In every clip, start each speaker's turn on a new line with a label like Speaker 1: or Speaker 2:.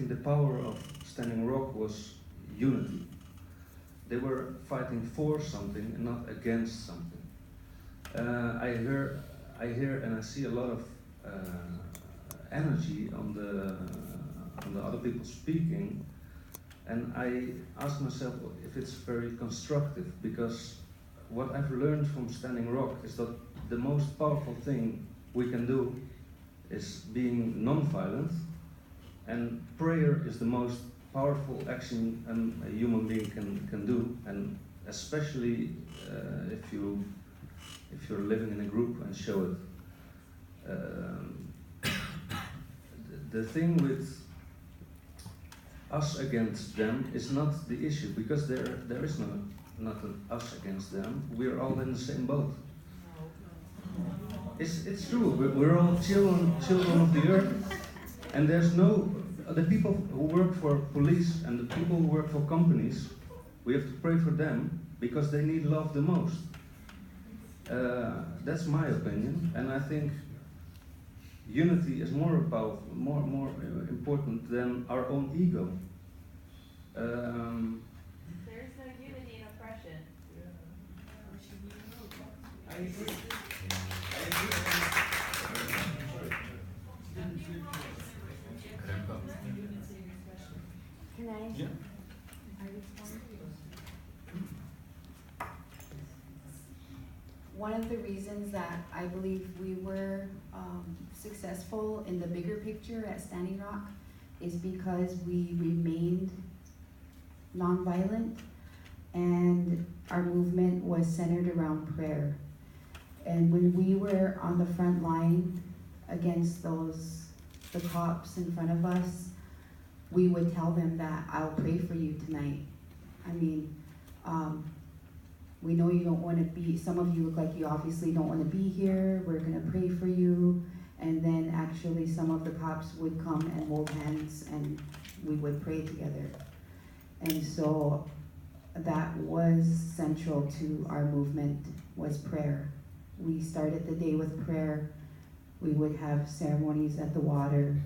Speaker 1: think the power of Standing Rock was unity. They were fighting for something and not against something. I hear and I see a lot of energy on the other people speaking, and I ask myself if it's very constructive, because what I've learned from Standing Rock is that the most powerful thing we can do is being non-violent, and prayer is the most powerful action a human being can do, and especially if you're living in a group and show it. The thing with us against them is not the issue, because there is not an us against them. We're all in the same boat. It's true. We're all children of the earth, and there's no the people who work for police and the people who work for companies. We have to pray for them because they need love the most. That's my opinion, and I think unity is more important than our own ego.
Speaker 2: There's no unity in oppression.
Speaker 3: I agree.
Speaker 4: Can I?
Speaker 3: Yeah.
Speaker 4: I respond? One of the reasons that I believe we were successful in the bigger picture at Standing Rock is because we remained nonviolent, and our movement was centered around prayer. And when we were on the front line against the cops in front of us, we would tell them that I'll pray for you tonight. I mean, we know you don't want to be, some of you look like you obviously don't want to be here, we're going to pray for you. And then actually some of the cops would come and hold hands and we would pray together. And so that was central to our movement, was prayer. We started the day with prayer. We would have ceremonies at the water.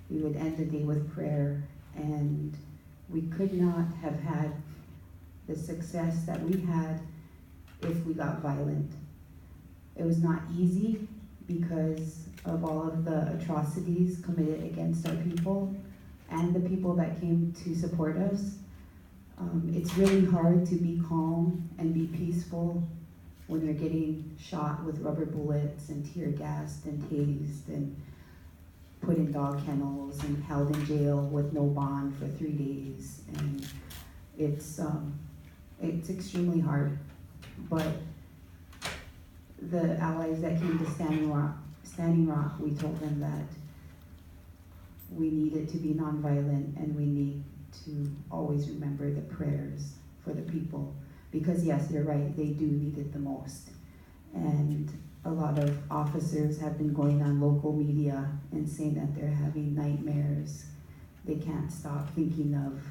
Speaker 4: We would end the day with prayer. And we could not have had the success that we had if we got violent. It was not easy because of all of the atrocities committed against our people and the people that came to support us. It's really hard to be calm and be peaceful when you're getting shot with rubber bullets and tear gassed and tased and put in dog kennels and held in jail with no bond for 3 days. And it's extremely hard. But the allies that came to Standing Rock, we told them that we needed to be nonviolent and we need to always remember the prayers for the people. Because yes, you're right, they do need it the most. And a lot of officers have been going on local media and saying that they're having nightmares. They can't stop thinking of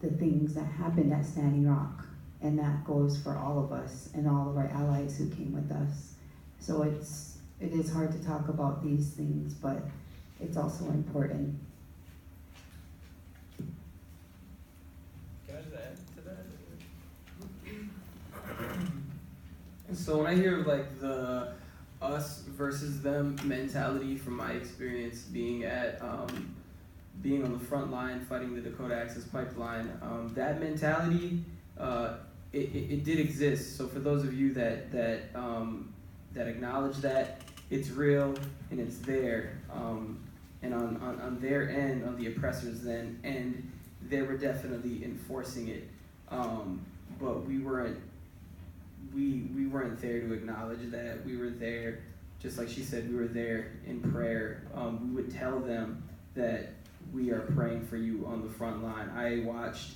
Speaker 4: the things that happened at Standing Rock. And that goes for all of us and all of our allies who came with us. So it is hard to talk about these things, but it's also important.
Speaker 3: Can I just add to that? So when I hear like the us versus them mentality from my experience being on the front line fighting the Dakota Access Pipeline, that mentality, it did exist. So for those of you that acknowledge that, it's real and it's there. And on their end, on the oppressors' end, they were definitely enforcing it. But we weren't there to acknowledge that. We were there, just like she said, we were there in prayer. We would tell them that we are praying for you on the front line. I watched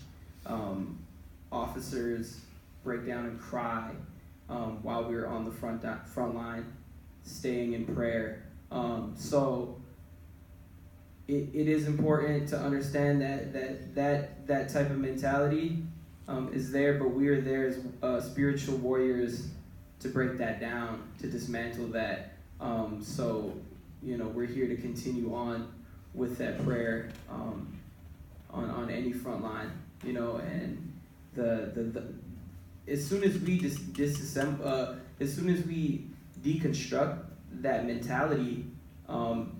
Speaker 3: officers break down and cry while we were on the front line, staying in prayer. So it is important to understand that type of mentality is there, but we are there as spiritual warriors to break that down, to dismantle that. So we're here to continue on with that prayer any front line, you know, and the as soon as we disassemble, as soon as we deconstruct that mentality,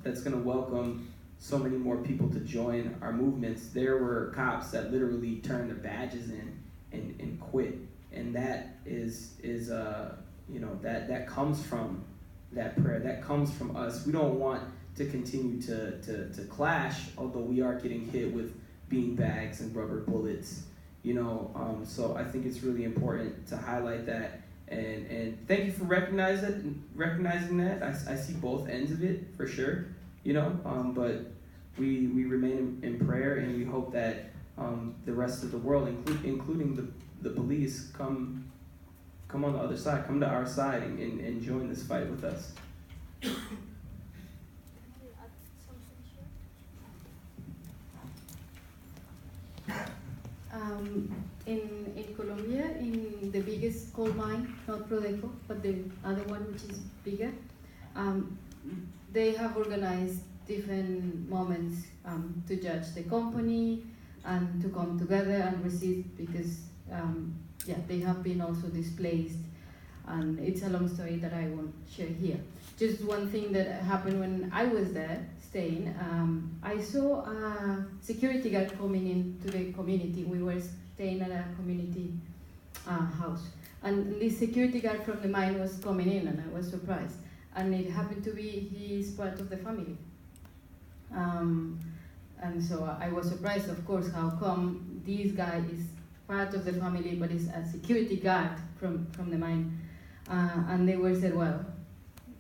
Speaker 3: that's gonna welcome so many more people to join our movements. There were cops that literally turned their badges in and quit, and that is you know, that comes from that prayer. That comes from us. We don't want to continue to clash, although we are getting hit with bean bags and rubber bullets, you know. So I think it's really important to highlight that, and thank you for recognizing that. I see both ends of it for sure, you know. But we remain in prayer, and we hope that the rest of the world, including the police, come on the other side, come to our side, and join this fight with us.
Speaker 4: In Colombia, in the biggest coal mine, not Prodeco, but the other one which is bigger, they have organized different moments to judge the company and to come together and receive, because they have been also displaced, and it's a long story that I won't share here. Just one thing that happened when I was there staying, I saw a security guard coming into the community. We were staying at a community house, and this security guard from the mine was coming in, and I was surprised. And it happened to be he's part of the family. And so I was surprised, of course, how come this guy is part of the family but is a security guard from the mine. And they were said, well,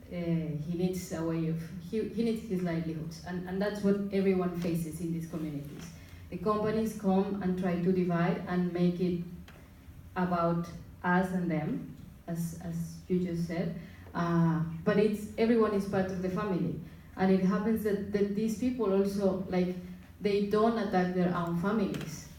Speaker 4: he needs a way of, he needs his livelihoods. And that's what everyone faces in these communities. The companies come and try to divide and make it about us and them, as you just said. But everyone is part of the family. And it happens that these people also, like, they don't attack their own families.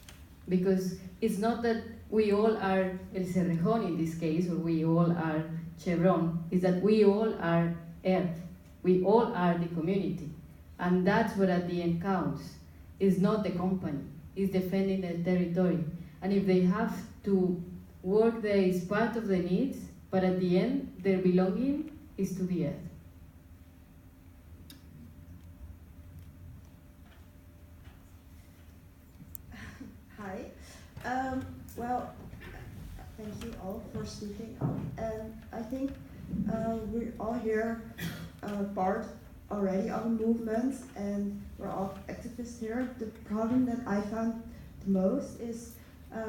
Speaker 4: Because it's not that we all are El Cerrejón in this case, or we all are Chevron. It's that we all are Earth. We all are the community. And that's what at the end counts. It's not the company. It's defending their territory. And if they have to work there, is part of the needs, but at the end, their belonging is to the Earth.
Speaker 5: Hi. Well, thank you all for speaking up. And I think we're all here part already of a movement, and we're all activists here. The problem that I found the most is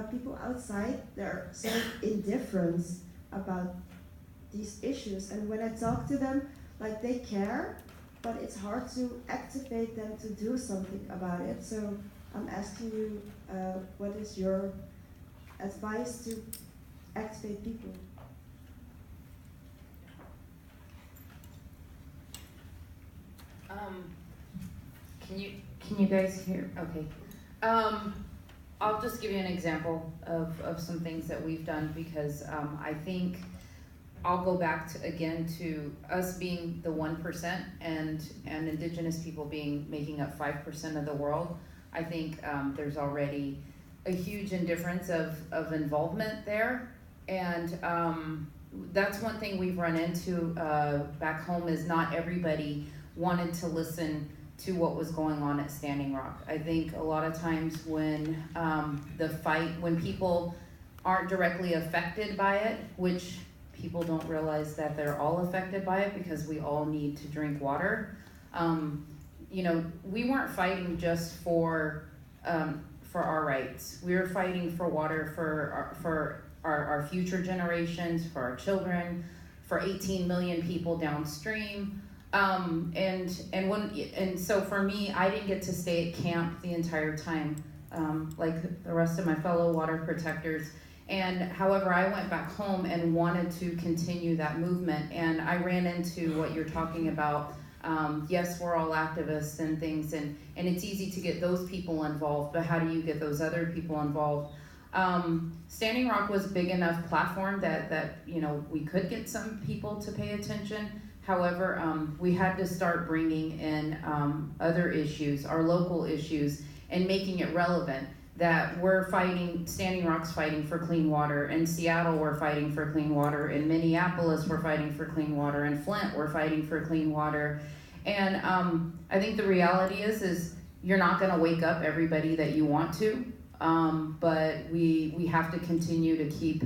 Speaker 5: people outside, they're so indifferent about these issues. And when I talk to them, like, they care, but it's hard to activate them to do something about it. So I'm asking you, what is your advice to activate people?
Speaker 6: Can you guys hear? Okay. I'll just give you an example of some things that we've done, because I think I'll go back to us being the 1% and indigenous people making up 5% of the world. I think there's already a huge indifference of involvement there, and that's one thing we've run into back home, is not everybody wanted to listen to what was going on at Standing Rock. I think a lot of times when when people aren't directly affected by it, which people don't realize that they're all affected by it, because we all need to drink water. We weren't fighting just for our rights. We were fighting for water for our future generations, for our children, for 18 million people downstream. So for me, I didn't get to stay at camp the entire time, like the rest of my fellow water protectors. And however, I went back home and wanted to continue that movement. And I ran into what you're talking about. Yes, we're all activists and things, and it's easy to get those people involved, but how do you get those other people involved? Standing Rock was a big enough platform that we could get some people to pay attention. However, we had to start bringing in other issues, our local issues, and making it relevant. That we're fighting, Standing Rock's fighting for clean water. In Seattle, we're fighting for clean water. In Minneapolis, we're fighting for clean water. In Flint, we're fighting for clean water. And I think the reality is you're not going to wake up everybody that you want to, but we have to continue to keep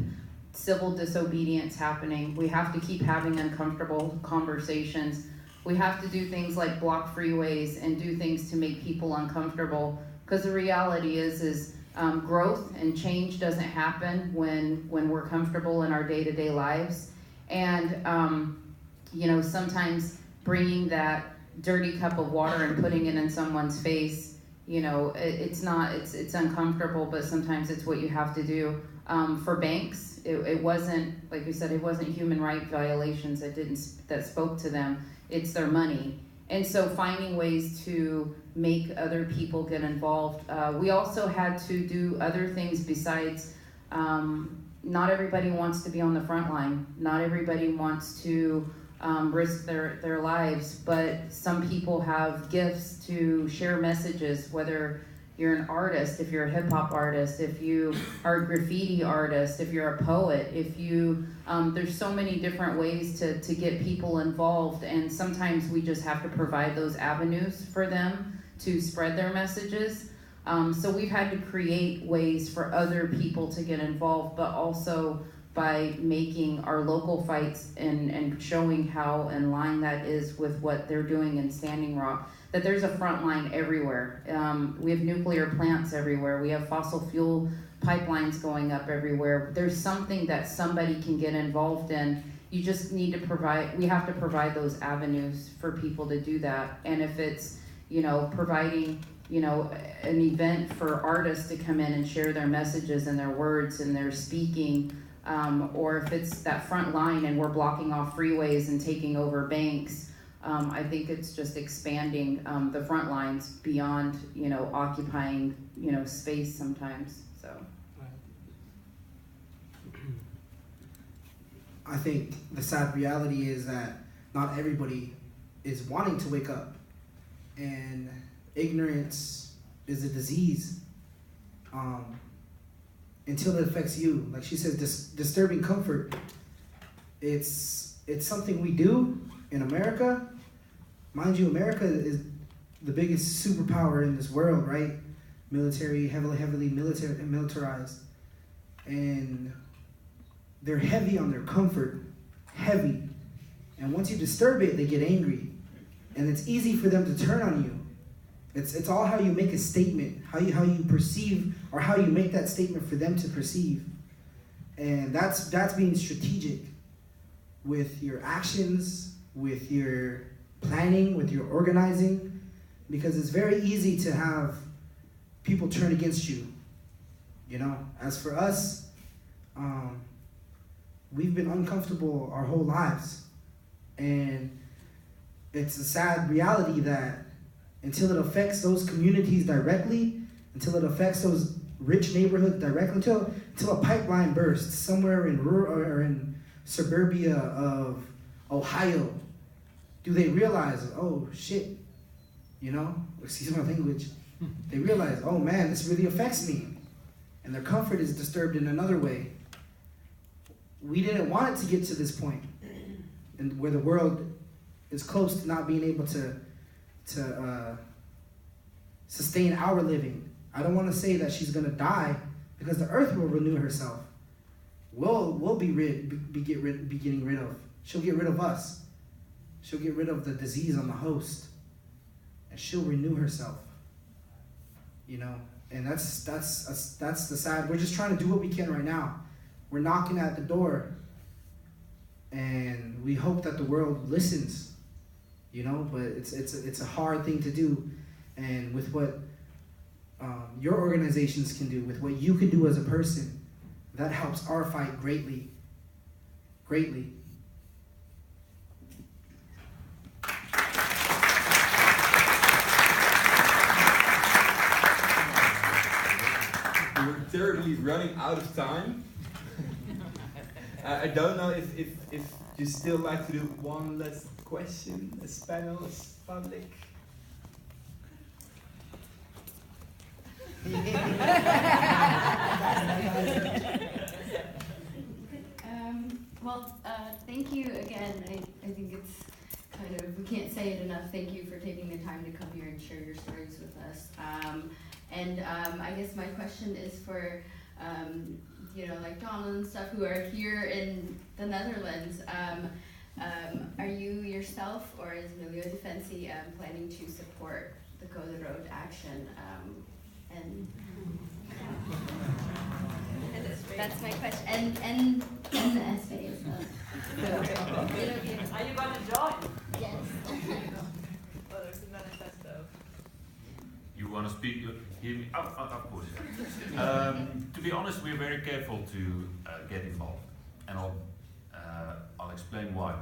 Speaker 6: civil disobedience happening. We have to keep having uncomfortable conversations. We have to do things like block freeways and do things to make people uncomfortable. Because the reality is growth and change doesn't happen when we're comfortable in our day-to-day lives. And, sometimes bringing that dirty cup of water and putting it in someone's face, it's uncomfortable, but sometimes it's what you have to do. For banks, it wasn't, like you said, it wasn't human rights violations that spoke to them. It's their money. And so finding ways to make other people get involved. We also had to do other things besides, not everybody wants to be on the front line. Not everybody wants to risk their lives, but some people have gifts to share messages, whether you're an artist, if you're a hip hop artist, if you are a graffiti artist, if you're a poet, if you, there's so many different ways to get people involved, and sometimes we just have to provide those avenues for them to spread their messages. So we've had to create ways for other people to get involved, but also by making our local fights and showing how in line that is with what they're doing in Standing Rock. That there's a front line everywhere. We have nuclear plants everywhere. We have fossil fuel pipelines going up everywhere. There's something that somebody can get involved in. You just need to we have to provide those avenues for people to do that. And if it's, providing, an event for artists to come in and share their messages and their words and their speaking, or if it's that front line and we're blocking off freeways and taking over banks, I think it's just expanding the front lines beyond, occupying, space sometimes. So.
Speaker 7: I think the sad reality is that not everybody is wanting to wake up, and ignorance is a disease. Until it affects you, like she says, disturbing comfort. It's something we do in America. Mind you, America is the biggest superpower in this world, right? Military, heavily militarized. And they're heavy on their comfort, heavy. And once you disturb it, they get angry. And it's easy for them to turn on you. It's all how you make a statement, how you perceive, or how you make that statement for them to perceive. And that's being strategic with your actions, with your planning, with your organizing, because it's very easy to have people turn against you. As for us, we've been uncomfortable our whole lives, and it's a sad reality that until it affects those communities directly, until it affects those rich neighborhoods directly, until a pipeline bursts somewhere in rural or in suburbia of Ohio, do they realize, oh shit, excuse my language, they realize, oh man, this really affects me, and their comfort is disturbed in another way. We didn't want it to get to this point, and where the world is close to not being able to sustain our living. I don't want to say that she's gonna die, because the earth will renew herself. We'll be getting rid of. She'll get rid of us. She'll get rid of the disease on the host, and she'll renew herself. And that's the sad. We're just trying to do what we can right now. We're knocking at the door, and we hope that the world listens. But it's a hard thing to do, and with what your organizations can do, with what you can do as a person, that helps our fight greatly. Greatly.
Speaker 8: We're terribly running out of time. I don't know if you still like to do one last question as panel, as public.
Speaker 9: Thank you again. I think it's kind of, we can't say it enough. Thank you for taking the time to come here and share your stories with us. I guess my question is for, like Donald and stuff who are here in the Netherlands. Are you yourself or is Milieu Defensie planning to support the Code Rood action? That's my question. And the essay as well.
Speaker 2: Are you going to join?
Speaker 9: Yes.
Speaker 2: Well, there's a manifesto.
Speaker 10: You want to speak? Hear me? Of course. To be honest, we're very careful to get involved, and I'll explain why.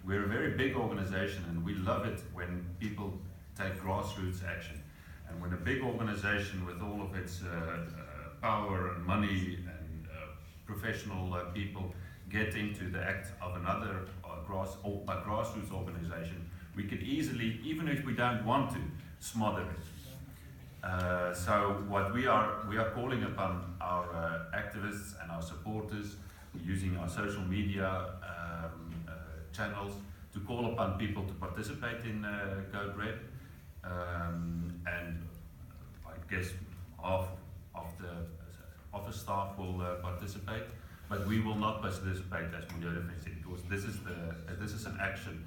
Speaker 10: We're a very big organization, and we love it when people take grassroots action. And when a big organization with all of its power and money and professional people get into the act of another grassroots organization, we could easily, even if we don't want to, smother it. So what we are calling upon our activists and our supporters, using our social media channels, to call upon people to participate in Code Red. And I guess half of the office staff will participate, but we will not participate as Milieu Defensie, because this is an action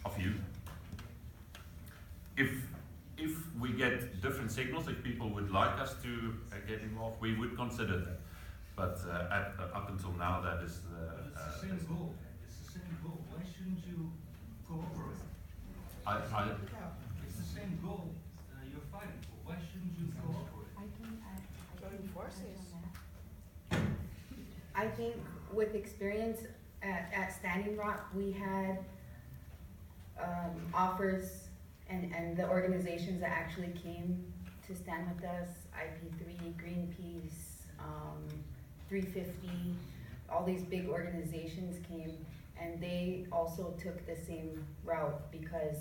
Speaker 10: of you. If we get different signals, if people would like us to get involved, we would consider that. But up until now, that is the.
Speaker 11: It's the same goal. It's the same goal. Why shouldn't you cooperate? It's the same goal you're fighting for. Why shouldn't you cooperate?
Speaker 2: Join forces.
Speaker 4: I think with experience at Standing Rock, we had offers and the organizations that actually came to stand with us, IP3, Greenpeace, 350, all these big organizations came, and they also took the same route because,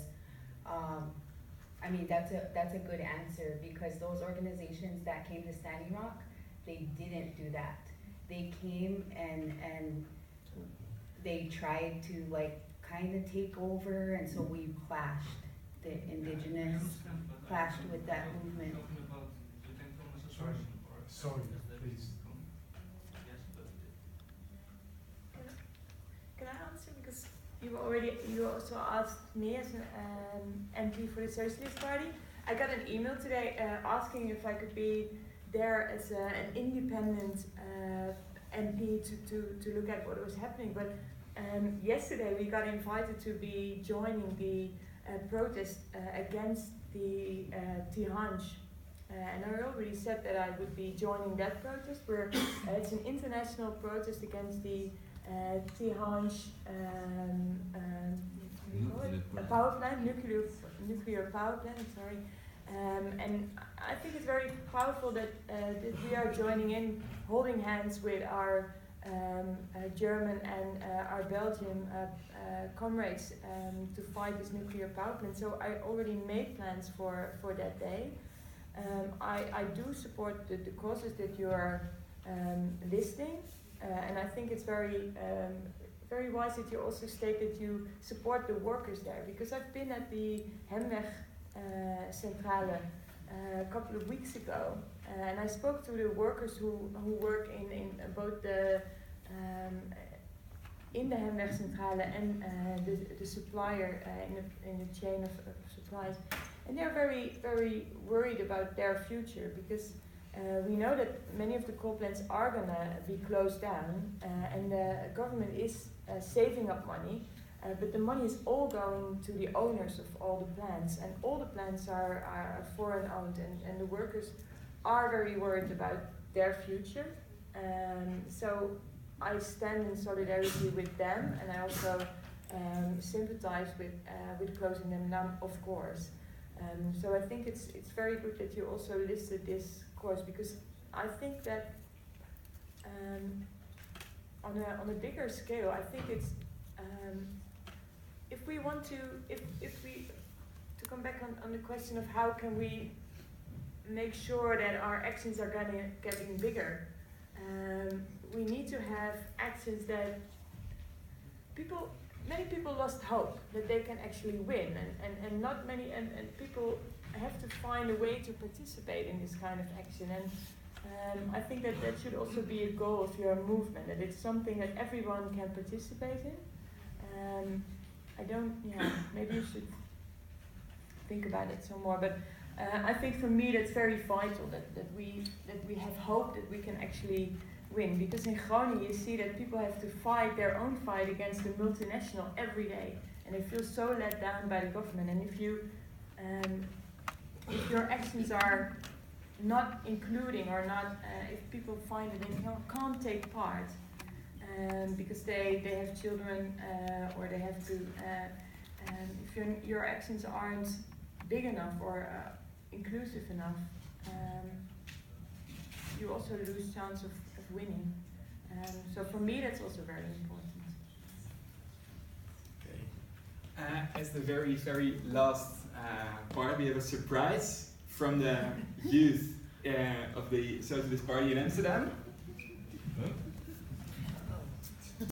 Speaker 4: that's a good answer, because those organizations that came to Standing Rock, they didn't do that. They came and they tried to kind of take over, and so we clashed. The indigenous clashed with that movement.
Speaker 11: Sorry, please.
Speaker 12: Can I answer, because you also asked me as an MP for the Socialist Party. I got an email today asking if I could be there as an independent MP to look at what was happening. But yesterday we got invited to be joining the protest against the Tihange. And I already said that I would be joining that protest, where it's an international protest against the Tihange power plant, nuclear power plant, sorry. And I think it's very powerful that we are joining in, holding hands with our German and our Belgian comrades to fight this nuclear power plant. So I already made plans for that day. I do support the causes that you are listing, and I think it's very very wise that you also state that you support the workers there, because I've been at the Hemweg Centrale a couple of weeks ago, and I spoke to the workers who work in both the in the Hemweg Centrale and the supplier in the chain of supplies, and they're very, very worried about their future, because we know that many of the coal plants are gonna be closed down, and the government is saving up money, but the money is all going to the owners of all the plants, and all the plants are foreign owned, and the workers are very worried about their future. So I stand in solidarity with them, and I also sympathize with closing them down, of course. So I think it's very good that you also listed this course, because I think that on a bigger scale, I think it's if we to come back on the question of how can we make sure that our actions are getting bigger. We need to have actions that many people lost hope that they can actually win, and not many, and people have to find a way to participate in this kind of action. And I think that should also be a goal of your movement, that it's something that everyone can participate in. Maybe you should think about it some more, but I think for me that's very vital, that we have hope that we can actually win, because in Groningen you see that people have to fight their own fight against the multinational every day, and they feel so let down by the government. And if your actions are not including or not, if people find that they can't take part because they have children or they have to, if your actions aren't big enough or inclusive enough, you also lose chance of winning. So for me that's also very important.
Speaker 13: Okay. As the very, very last part, we have a surprise from the youth of the Socialist Party in Amsterdam.